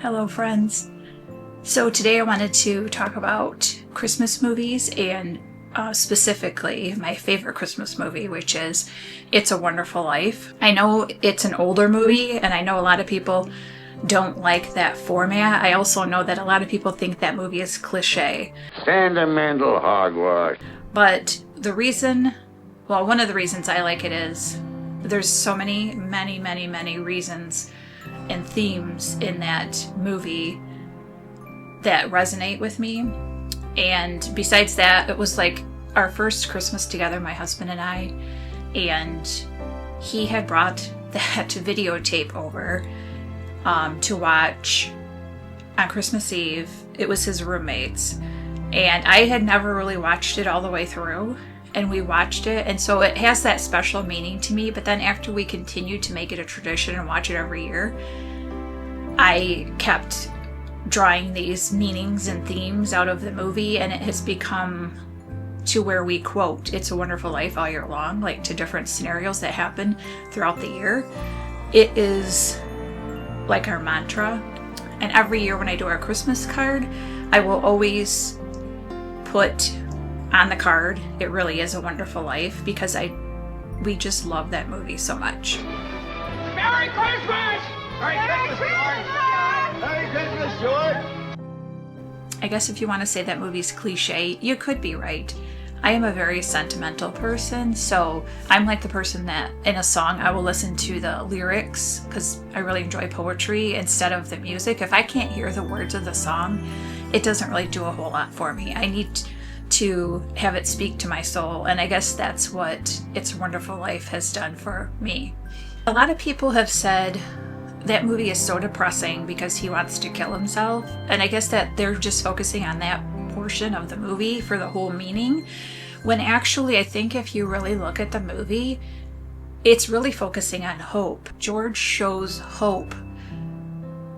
Hello, friends. So today I wanted to talk about Christmas movies and specifically my favorite Christmas movie, which is It's a Wonderful Life. I know it's an older movie and I know a lot of people don't like that format. I also know that a lot of people think that movie is cliche. Sentimental hogwash. But one of the reasons I like it is there's so many reasons and themes in that movie that resonate with me. And besides that, it was like our first Christmas together, my husband and I, and he had brought that videotape over to watch on Christmas Eve. It was his roommates, and I had never really watched it all the way through, and we watched it, and so it has that special meaning to me. But then after we continued to make it a tradition and watch it every year, I kept drawing these meanings and themes out of the movie, and it has become to where we quote It's a Wonderful Life all year long, like to different scenarios that happen throughout the year. It is like our mantra. And every year when I do our Christmas card, I will always put on the card, it really is a wonderful life, because we just love that movie so much. Merry Christmas! Merry Christmas, George! Merry Christmas, George! I guess if you want to say that movie's cliche, you could be right. I am a very sentimental person, so I'm like the person that in a song I will listen to the lyrics because I really enjoy poetry instead of the music. If I can't hear the words of the song, it doesn't really do a whole lot for me. I need to have it speak to my soul, and I guess that's what It's a Wonderful Life has done for me. A lot of people have said that movie is so depressing because he wants to kill himself, and I guess that they're just focusing on that portion of the movie for the whole meaning, when actually I think if you really look at the movie, it's really focusing on hope. George shows hope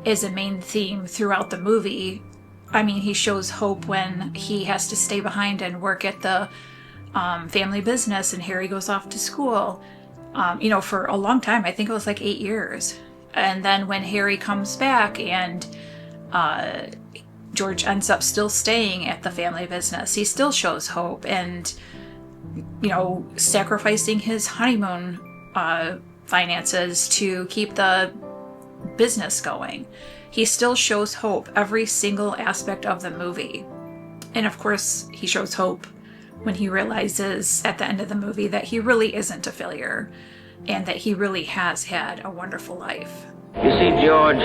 as a main theme throughout the movie. I mean, he shows hope when he has to stay behind and work at the family business, and Harry goes off to school, for a long time. I think it was like 8 years. And then when Harry comes back and George ends up still staying at the family business, he still shows hope and, sacrificing his honeymoon finances to keep the business going. He still shows hope every single aspect of the movie. And of course, he shows hope when he realizes at the end of the movie that he really isn't a failure and that he really has had a wonderful life. You see, George,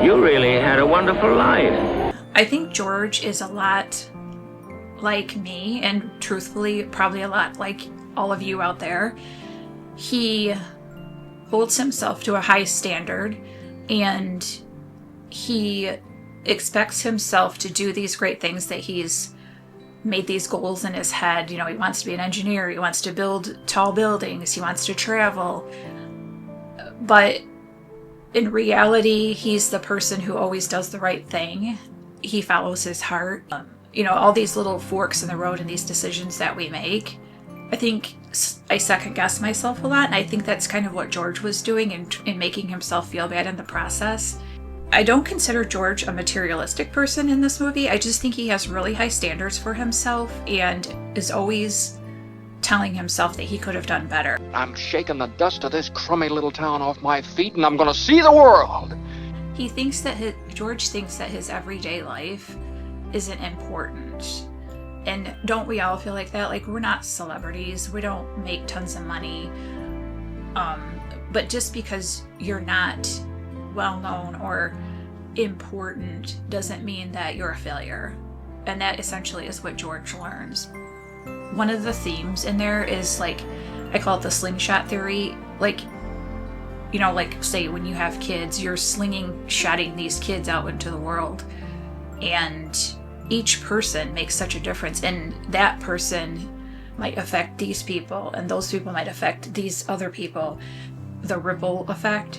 you really had a wonderful life. I think George is a lot like me, and truthfully, probably a lot like all of you out there. He holds himself to a high standard, and he expects himself to do these great things that he's made these goals in his head. He wants to be an engineer, he wants to build tall buildings, he wants to travel. But in reality, he's the person who always does the right thing. He follows his heart. All these little forks in the road and these decisions that we make, I think I second guess myself a lot, and I think that's kind of what George was doing in making himself feel bad in the process. I don't consider George a materialistic person in this movie. I just think he has really high standards for himself and is always telling himself that he could have done better. I'm shaking the dust of this crummy little town off my feet, and I'm gonna see the world. George thinks that his everyday life isn't important. And don't we all feel like that? Like, we're not celebrities, we don't make tons of money. But just because you're not well-known or important doesn't mean that you're a failure. And that essentially is what George learns. One of the themes in there is, like, I call it the slingshot theory. Like, say when you have kids, you're shotting these kids out into the world. And each person makes such a difference. And that person might affect these people, and those people might affect these other people. The ripple effect.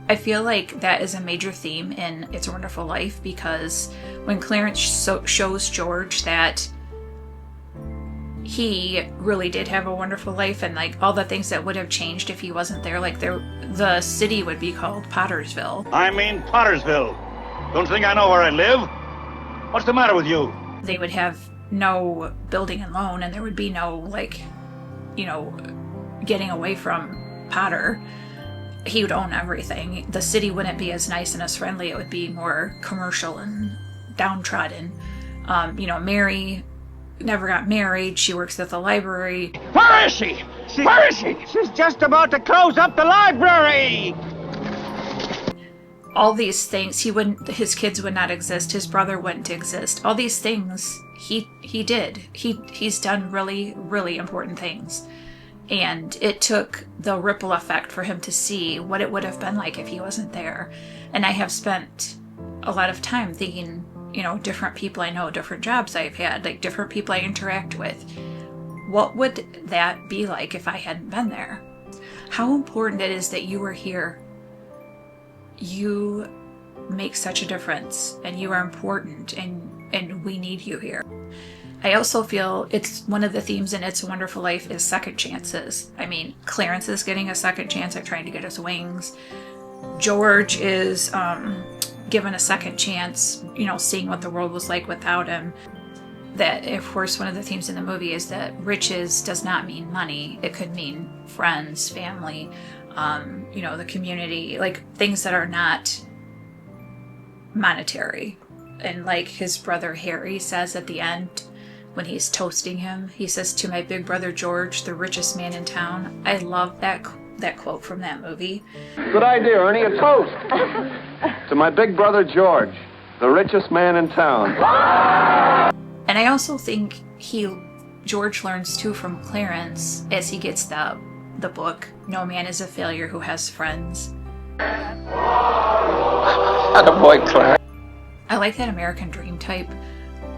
I feel like that is a major theme in It's a Wonderful Life, because when Clarence shows George that he really did have a wonderful life, and like all the things that would have changed if he wasn't there, like the city would be called Pottersville. I mean Pottersville. Don't think I know where I live? What's the matter with you? They would have no building and loan, and there would be no, like, you know, getting away from Potter. He would own everything. The city wouldn't be as nice and as friendly. It would be more commercial and downtrodden. You know, Mary never got married. She works at the library. Where is she? Where is she? She's just about to close up the library! All these things, his kids would not exist. His brother wouldn't exist. All these things he did. He's done really, really important things. And it took the ripple effect for him to see what it would have been like if he wasn't there. And I have spent a lot of time thinking, you know, different people I know, different jobs I've had, like different people I interact with. What would that be like if I hadn't been there? How important it is that you were here. You make such a difference, and you are important, and we need you here. I also feel it's one of the themes in It's a Wonderful Life is second chances. I mean, Clarence is getting a second chance at trying to get his wings. George is given a second chance, you know, seeing what the world was like without him. That, of course, one of the themes in the movie is that riches does not mean money. It could mean friends, family, you know, the community, like things that are not monetary. And like his brother Harry says at the end, when he's toasting him, he says, "To my big brother George, the richest man in town." I love that quote from that movie. Good idea, Ernie. A toast. To my big brother George, the richest man in town. And I also think George learns too from Clarence as he gets the book, "No man is a failure who has friends." Attaboy, Clarence. I like that American dream type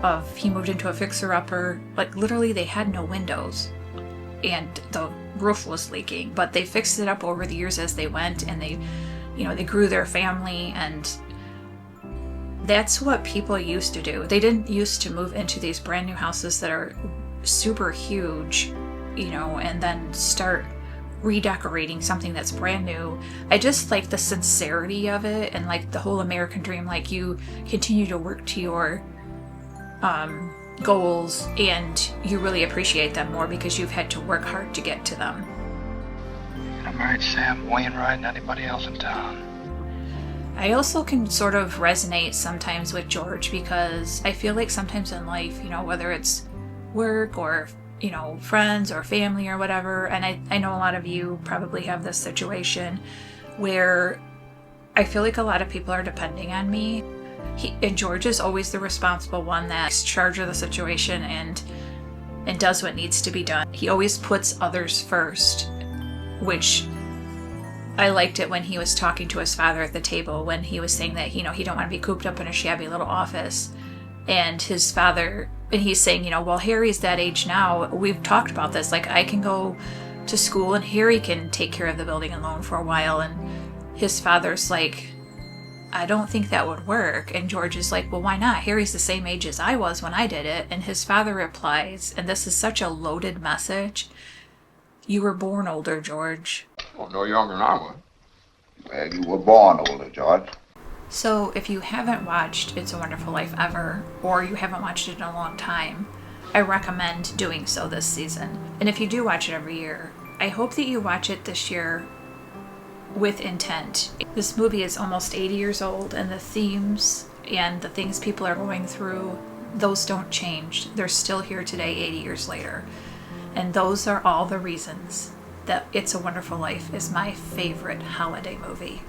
of he moved into a fixer-upper. Like, literally, they had no windows, and the roof was leaking, but they fixed it up over the years as they went, and they grew their family, and that's what people used to do. They didn't used to move into these brand new houses that are super huge, you know, and then start redecorating something that's brand new. I just like the sincerity of it, and like the whole American dream, like you continue to work to your goals, and you really appreciate them more because you've had to work hard to get to them. I married Sam Wainwright and anybody else in town. I also can sort of resonate sometimes with George, because I feel like sometimes in life, you know, whether it's work or, you know, friends or family or whatever, and I know a lot of you probably have this situation where I feel like a lot of people are depending on me. And George is always the responsible one that's in charge of the situation and does what needs to be done. He always puts others first, which I liked it when he was talking to his father at the table, when he was saying that, you know, he don't want to be cooped up in a shabby little office. And his father, and he's saying, you know, well, Harry's that age now. We've talked about this. Like, I can go to school and Harry can take care of the building and loan for a while. And his father's like, I don't think that would work. And George is like, well, why not? Harry's the same age as I was when I did it. And his father replies, and this is such a loaded message, "You were born older, George." Well, no younger than I was. Well, you were born older, George. So if you haven't watched It's a Wonderful Life ever, or you haven't watched it in a long time, I recommend doing so this season. And if you do watch it every year, I hope that you watch it this year with intent. This movie is almost 80 years old, and the themes and the things people are going through, those don't change. They're still here today, 80 years later. And those are all the reasons that It's a Wonderful Life is my favorite holiday movie.